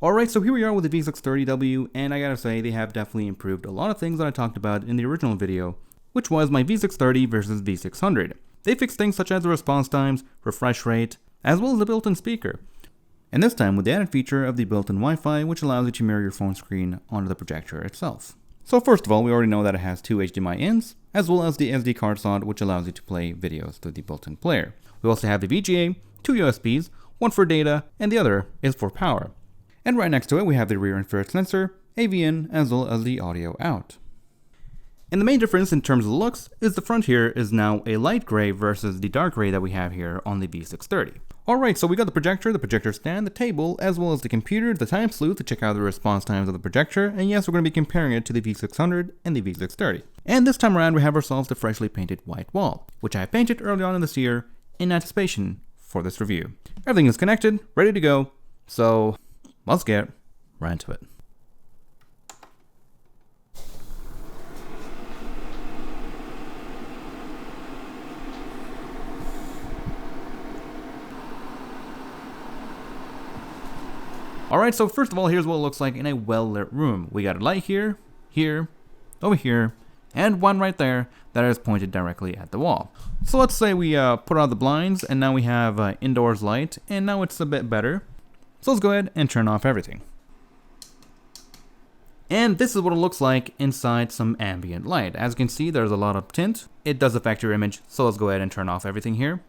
Alright, so here we are with the V630W, and I gotta say, they have definitely improved a lot of things that I talked about in the original video, which was my V630 versus V600. They fixed things such as the response times, refresh rate, as well as the built-in speaker. And this time with the added feature of the built-in Wi-Fi, which allows you to mirror your phone screen onto the projector itself. So first of all, we already know that it has two HDMI ins, as well as the SD card slot, which allows you to play videos through the built-in player. We also have the VGA, two USBs, one for data, and the other is for power. And right next to it, we have the rear infrared sensor, AV in, as well as the audio out. And the main difference in terms of looks is the front here is now a light gray versus the dark gray that we have here on the V630. Alright, so we got the projector stand, the table, as well as the computer, the time sleuth to check out the response times of the projector, and yes, we're going to be comparing it to the V600 and the V630. And this time around, we have ourselves the freshly painted white wall, which I painted early on in this year in anticipation for this review. Everything is connected, ready to go, so let's get right into it. Alright, so first of all, here's what it looks like in a well-lit room. We got a light here, here, over here, and one right there that is pointed directly at the wall. So let's say we put out the blinds, and now we have indoors light, and now it's a bit better. So let's go ahead and turn off everything. And this is what it looks like inside some ambient light. As you can see, there's a lot of tint. It does affect your image, so let's go ahead and turn off everything here.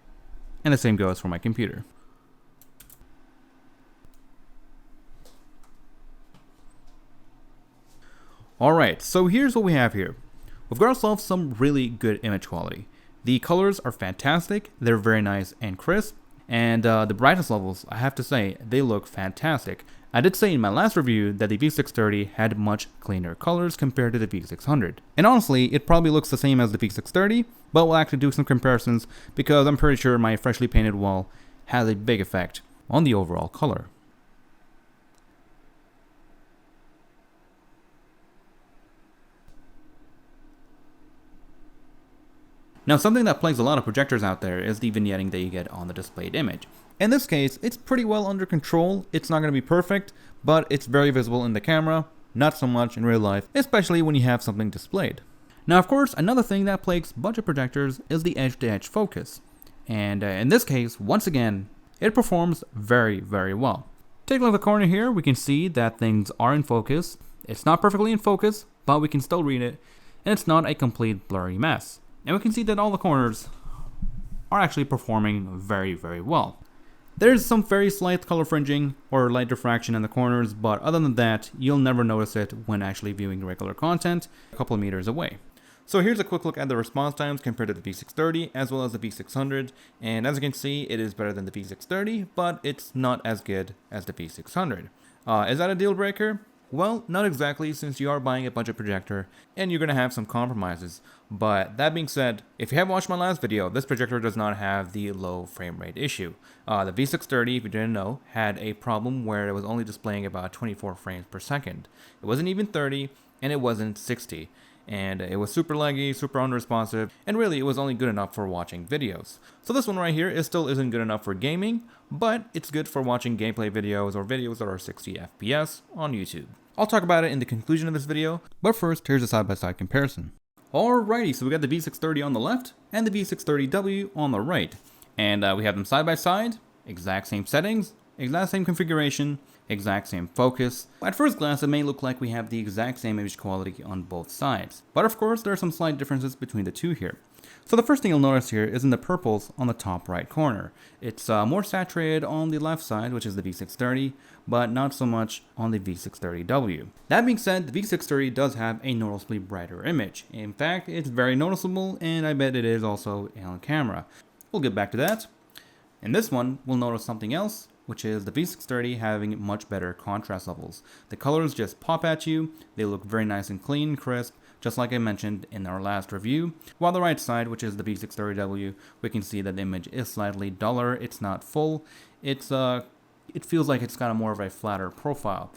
And the same goes for my computer. Alright, so here's what we have here. We've got ourselves some really good image quality. The colors are fantastic, they're very nice and crisp, and the brightness levels, I have to say, they look fantastic. I did say in my last review that the V630 had much cleaner colors compared to the V600. And honestly, it probably looks the same as the V630, but we'll actually do some comparisons because I'm pretty sure my freshly painted wall has a big effect on the overall color. Now, something that plagues a lot of projectors out there is the vignetting that you get on the displayed image. In this case, it's pretty well under control. It's not going to be perfect, but it's very visible in the camera, not so much in real life, especially when you have something displayed. Now, of course, another thing that plagues budget projectors is the edge-to-edge focus. And in this case, once again, it performs very, very well. Take a look at the corner here, we can see that things are in focus. It's not perfectly in focus, but we can still read it, and it's not a complete blurry mess. And we can see that all the corners are actually performing very, very well. There's some very slight color fringing or light diffraction in the corners, but other than that, you'll never notice it when actually viewing regular content a couple of meters away. So here's a quick look at the response times compared to the V630 as well as the V600, and as you can see, it is better than the V630, but it's not as good as the V600. Is that a deal breaker? Well, not exactly, since you are buying a budget projector and you're going to have some compromises. But that being said, if you have watched my last video, this projector does not have the low frame rate issue. The V630, if you didn't know, had a problem where it was only displaying about 24 frames per second. It wasn't even 30 and it wasn't 60. And it was super laggy, super unresponsive, and really it was only good enough for watching videos. So this one right here still isn't good enough for gaming, but it's good for watching gameplay videos or videos that are 60 FPS on YouTube. I'll talk about it in the conclusion of this video, but first here's a side-by-side comparison. Alrighty, so we got the V630 on the left and the V630W on the right. And we have them side by side, exact same settings, exact same configuration, exact same focus. At first glance, it may look like we have the exact same image quality on both sides, but of course there are some slight differences between the two here. So the first thing you'll notice here is in the purples on the top right corner. It's more saturated on the left side, which is the V630, but not so much on the V630W. That being said, the V630 does have a noticeably brighter image. In fact, it's very noticeable, and I bet it is also on camera. We'll get back to that. In this one, we'll notice something else, which is the V630 having much better contrast levels. The colors just pop at you, they look very nice and clean, crisp, just like I mentioned in our last review. While the right side, which is the V630W, we can see that the image is slightly duller, it's not full, it feels like it's got a more of a flatter profile.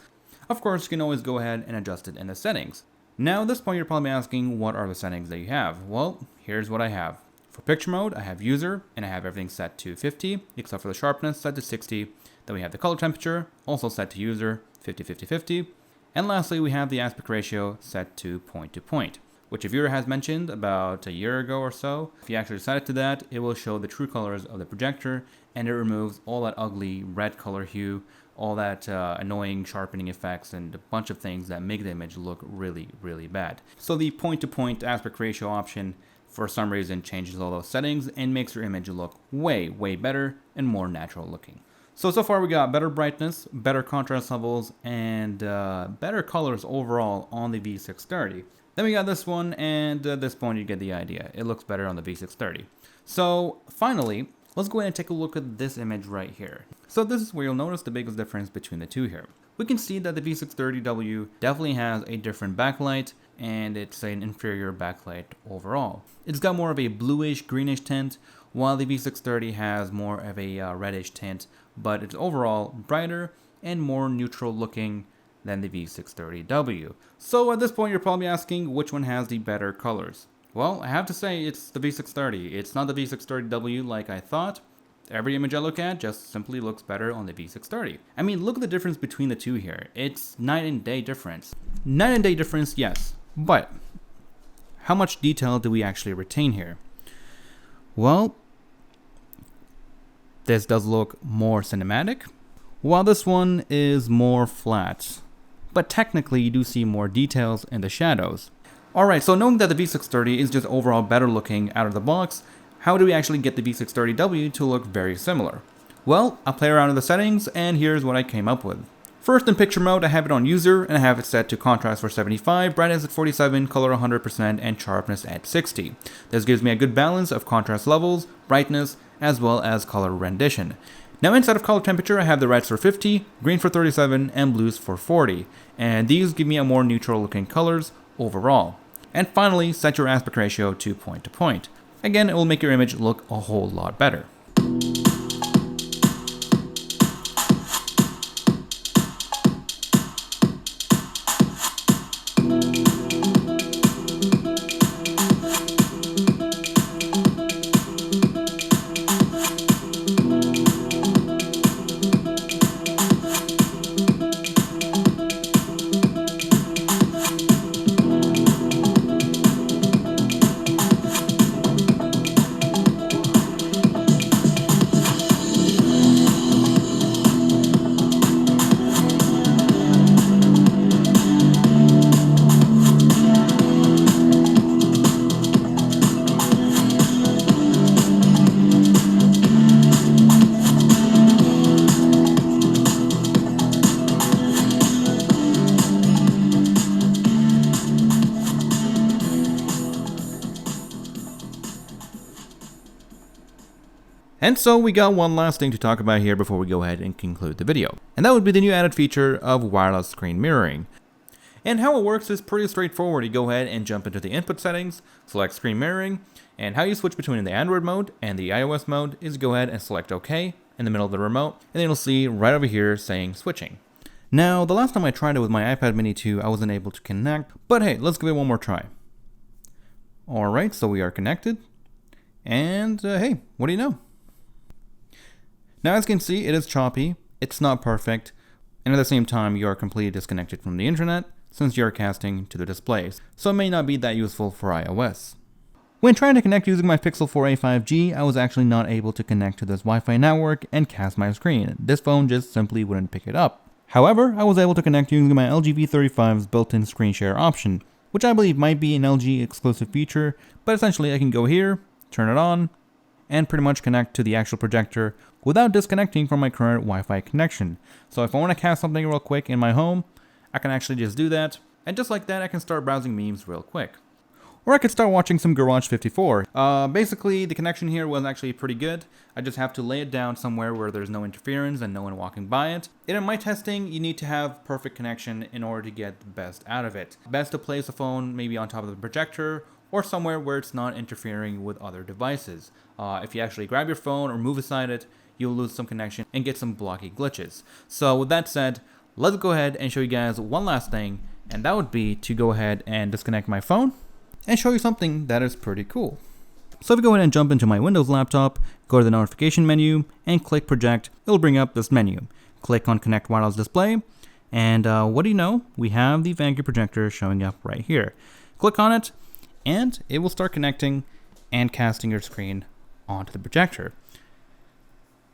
Of course, you can always go ahead and adjust it in the settings. Now at this point you're probably asking, what are the settings that you have? Well, here's what I have. For picture mode, I have user, and I have everything set to 50, except for the sharpness set to 60. Then we have the color temperature, also set to user, 50-50-50. And lastly, we have the aspect ratio set to point, which a viewer has mentioned about a year ago or so. If you actually set it to that, it will show the true colors of the projector, and it removes all that ugly red color hue, all that annoying sharpening effects, and a bunch of things that make the image look really, really bad. So the point-to-point aspect ratio option, for some reason, changes all those settings and makes your image look way, way better and more natural looking. So far we got better brightness, better contrast levels, and better colors overall on the V630. Then we got this one, and at this point you get the idea. It looks better on the V630. So finally, let's go ahead and take a look at this image right here. So this is where you'll notice the biggest difference between the two here. We can see that the V630W definitely has a different backlight, and it's an inferior backlight overall. It's got more of a bluish, greenish tint, while the V630 has more of a reddish tint, but it's overall brighter and more neutral looking than the V630W. So at this point you're probably asking which one has the better colors. Well, I have to say it's the V630. It's not the V630W like I thought. Every image I look at just simply looks better on the V630. I mean, look at the difference between the two here. It's night and day difference. Night and day difference, yes, but how much detail do we actually retain here? Well, this does look more cinematic, while this one is more flat. But technically you do see more details in the shadows. Alright, so knowing that the V630 is just overall better looking out of the box, how do we actually get the V630W to look very similar? Well, I'll play around in the settings, and here's what I came up with. First, in picture mode, I have it on user, and I have it set to contrast for 75, brightness at 47, color 100%, and sharpness at 60. This gives me a good balance of contrast levels, brightness, as well as color rendition. Now inside of color temperature, I have the reds for 50, green for 37, and blues for 40, and these give me a more neutral looking colors overall. And finally, set your aspect ratio to point. Again, it will make your image look a whole lot better. And so we got one last thing to talk about here before we go ahead and conclude the video. And that would be the new added feature of wireless screen mirroring. And how it works is pretty straightforward. You go ahead and jump into the input settings, select screen mirroring, and how you switch between the Android mode and the iOS mode is go ahead and select OK in the middle of the remote, and then you'll see right over here saying switching. Now, the last time I tried it with my iPad mini 2, I wasn't able to connect, but hey, let's give it one more try. Alright, so we are connected, and hey, what do you know? Now as you can see, it is choppy, it's not perfect, and at the same time you are completely disconnected from the internet since you are casting to the displays, so it may not be that useful for iOS. When trying to connect using my Pixel 4a 5G, I was actually not able to connect to this Wi-Fi network and cast my screen. This phone just simply wouldn't pick it up. However, I was able to connect using my LG V35's built-in screen share option, which I believe might be an LG exclusive feature, but essentially I can go here, turn it on, and pretty much connect to the actual projector without disconnecting from my current Wi-Fi connection. So if I want to cast something real quick in my home, I can actually just do that, and just like that I can start browsing memes real quick. Or I could start watching some Garage 54. Basically, the connection here was actually pretty good. I just have to lay it down somewhere where there's no interference and no one walking by it. And in my testing, you need to have perfect connection in order to get the best out of it. Best to place the phone maybe on top of the projector, or somewhere where it's not interfering with other devices. If you actually grab your phone or move aside it, you'll lose some connection and get some blocky glitches. So with that said, let's go ahead and show you guys one last thing, and that would be to go ahead and disconnect my phone and show you something that is pretty cool. So if you go ahead and jump into my Windows laptop, go to the notification menu and click project, it'll bring up this menu. Click on connect wireless display, And what do you know? We have the VANKYO projector showing up right here. Click on it, and it will start connecting and casting your screen onto the projector.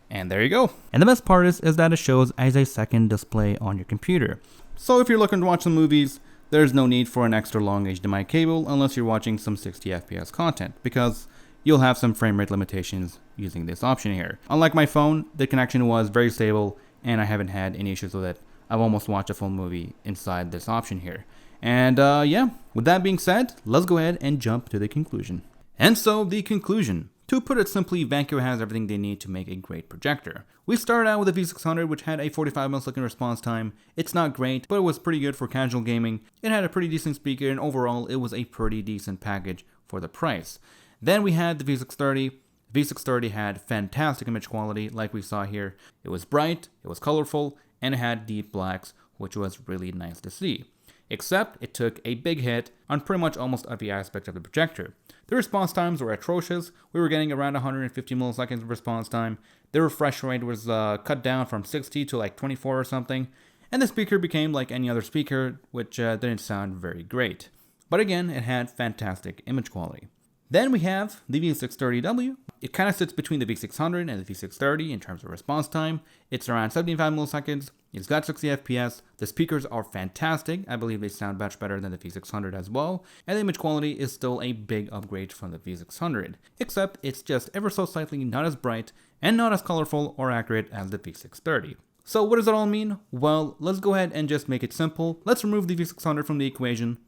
And there you go. And the best part is that it shows as a second display on your computer. So if you're looking to watch some movies, there's no need for an extra long HDMI cable unless you're watching some 60 FPS content, because you'll have some frame rate limitations using this option here. Unlike my phone, the connection was very stable and I haven't had any issues with it. I've almost watched a full movie inside this option here. And yeah, with that being said, let's go ahead and jump to the conclusion. And so the conclusion. To put it simply, VANKYO has everything they need to make a great projector. We started out with the V600, which had a 45 millisecond response time. It's not great, but it was pretty good for casual gaming. It had a pretty decent speaker, and overall, it was a pretty decent package for the price. Then we had the V630. V630 had fantastic image quality, like we saw here. It was bright, it was colorful, and it had deep blacks, which was really nice to see. Except it took a big hit on pretty much almost every aspect of the projector. The response times were atrocious. We were getting around 150 milliseconds of response time. The refresh rate was cut down from 60 to like 24 or something. And the speaker became like any other speaker, which didn't sound very great. But again, it had fantastic image quality. Then we have the V630W. It kind of sits between the V600 and the V630 in terms of response time. It's around 75 milliseconds. It's got 60 FPS. The speakers are fantastic. I believe they sound much better than the V600 as well. And the image quality is still a big upgrade from the V600. Except it's just ever so slightly not as bright and not as colorful or accurate as the V630. So what does that all mean? Well, let's go ahead and just make it simple. Let's remove the V600 from the equation.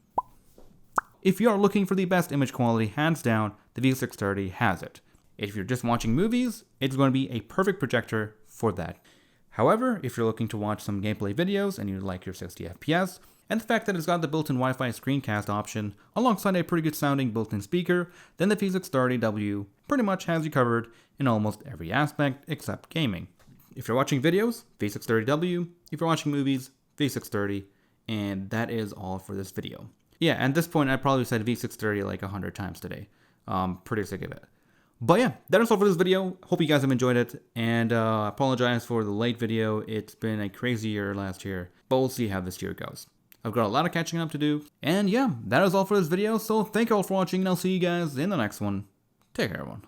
If you are looking for the best image quality, hands down, the V630 has it. If you're just watching movies, it's going to be a perfect projector for that. However, if you're looking to watch some gameplay videos and you like your 60 FPS, and the fact that it's got the built-in Wi-Fi screencast option alongside a pretty good sounding built-in speaker, then the V630W pretty much has you covered in almost every aspect except gaming. If you're watching videos, V630W. If you're watching movies, V630. And that is all for this video. Yeah, at this point, I probably said V630 like 100 times today. Pretty sick of it. But yeah, that is all for this video. Hope you guys have enjoyed it. And apologize for the late video. It's been a crazy year last year. But we'll see how this year goes. I've got a lot of catching up to do. And yeah, that is all for this video. So thank you all for watching. And I'll see you guys in the next one. Take care, everyone.